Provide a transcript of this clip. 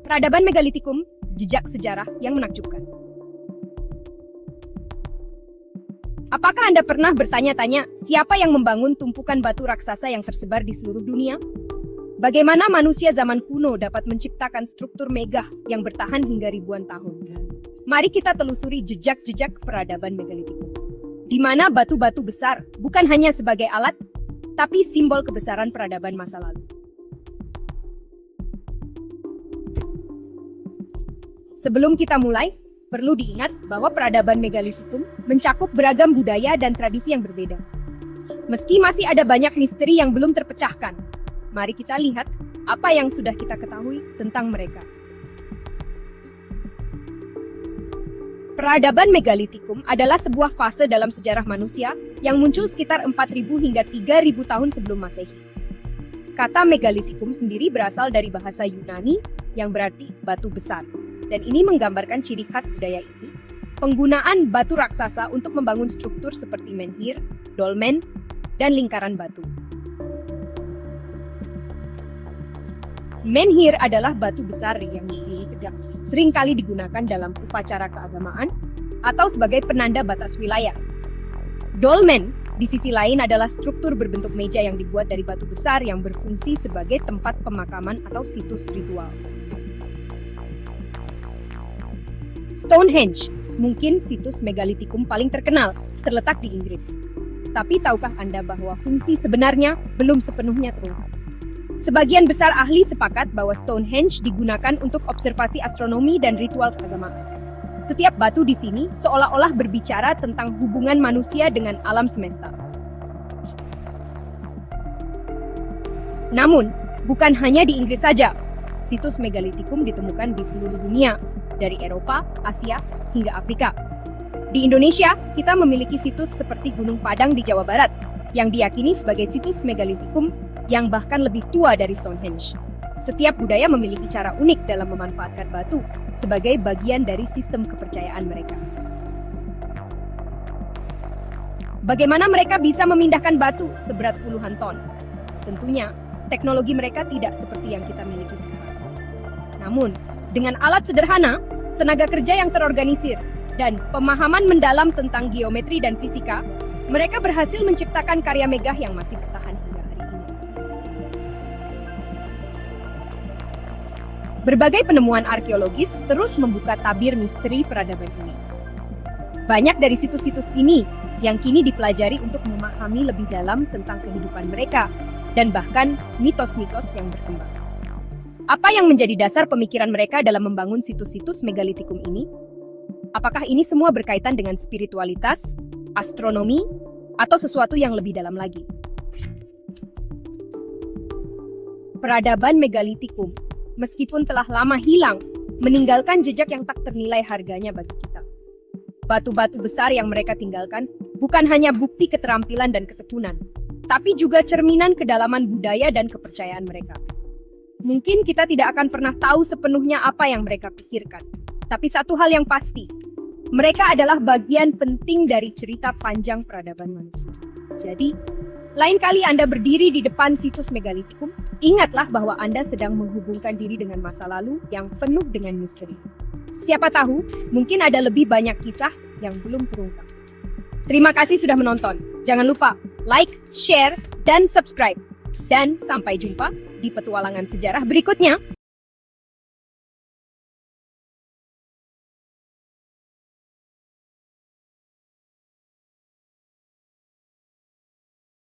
Peradaban Megalitikum, jejak sejarah yang menakjubkan. Apakah Anda pernah bertanya-tanya siapa yang membangun tumpukan batu raksasa yang tersebar di seluruh dunia? Bagaimana manusia zaman kuno dapat menciptakan struktur megah yang bertahan hingga ribuan tahun? Mari kita telusuri jejak-jejak peradaban Megalitikum, di mana batu-batu besar bukan hanya sebagai alat, tapi simbol kebesaran peradaban masa lalu. Sebelum kita mulai, perlu diingat bahwa peradaban Megalitikum mencakup beragam budaya dan tradisi yang berbeda. Meski masih ada banyak misteri yang belum terpecahkan, mari kita lihat apa yang sudah kita ketahui tentang mereka. Peradaban Megalitikum adalah sebuah fase dalam sejarah manusia yang muncul sekitar 4.000 hingga 3.000 tahun sebelum Masehi. Kata Megalitikum sendiri berasal dari bahasa Yunani yang berarti batu besar. Dan ini menggambarkan ciri khas budaya ini, penggunaan batu raksasa untuk membangun struktur seperti menhir, dolmen, dan lingkaran batu. Menhir adalah batu besar yang berdiri tegak, seringkali digunakan dalam upacara keagamaan atau sebagai penanda batas wilayah. Dolmen, di sisi lain, adalah struktur berbentuk meja yang dibuat dari batu besar yang berfungsi sebagai tempat pemakaman atau situs ritual. Stonehenge, mungkin situs Megalitikum paling terkenal, terletak di Inggris. Tapi tahukah Anda bahwa fungsi sebenarnya belum sepenuhnya terungkap? Sebagian besar ahli sepakat bahwa Stonehenge digunakan untuk observasi astronomi dan ritual keagamaan. Setiap batu di sini seolah-olah berbicara tentang hubungan manusia dengan alam semesta. Namun, bukan hanya di Inggris saja. Situs Megalitikum ditemukan di seluruh dunia, dari Eropa, Asia, hingga Afrika. Di Indonesia, kita memiliki situs seperti Gunung Padang di Jawa Barat, yang diyakini sebagai situs Megalitikum yang bahkan lebih tua dari Stonehenge. Setiap budaya memiliki cara unik dalam memanfaatkan batu sebagai bagian dari sistem kepercayaan mereka. Bagaimana mereka bisa memindahkan batu seberat puluhan ton? Tentunya, teknologi mereka tidak seperti yang kita miliki sekarang. Namun, dengan alat sederhana, tenaga kerja yang terorganisir, dan pemahaman mendalam tentang geometri dan fisika, mereka berhasil menciptakan karya megah yang masih bertahan hingga hari ini. Berbagai penemuan arkeologis terus membuka tabir misteri peradaban ini. Banyak dari situs-situs ini yang kini dipelajari untuk memahami lebih dalam tentang kehidupan mereka, dan bahkan mitos-mitos yang berkembang. Apa yang menjadi dasar pemikiran mereka dalam membangun situs-situs Megalitikum ini? Apakah ini semua berkaitan dengan spiritualitas, astronomi, atau sesuatu yang lebih dalam lagi? Peradaban Megalitikum, meskipun telah lama hilang, meninggalkan jejak yang tak ternilai harganya bagi kita. Batu-batu besar yang mereka tinggalkan bukan hanya bukti keterampilan dan ketekunan, tapi juga cerminan kedalaman budaya dan kepercayaan mereka. Mungkin kita tidak akan pernah tahu sepenuhnya apa yang mereka pikirkan. Tapi satu hal yang pasti, mereka adalah bagian penting dari cerita panjang peradaban manusia. Jadi, lain kali Anda berdiri di depan situs Megalitikum, ingatlah bahwa Anda sedang menghubungkan diri dengan masa lalu yang penuh dengan misteri. Siapa tahu, mungkin ada lebih banyak kisah yang belum terungkap. Terima kasih sudah menonton. Jangan lupa like, share, dan subscribe. Dan sampai jumpa di petualangan sejarah berikutnya.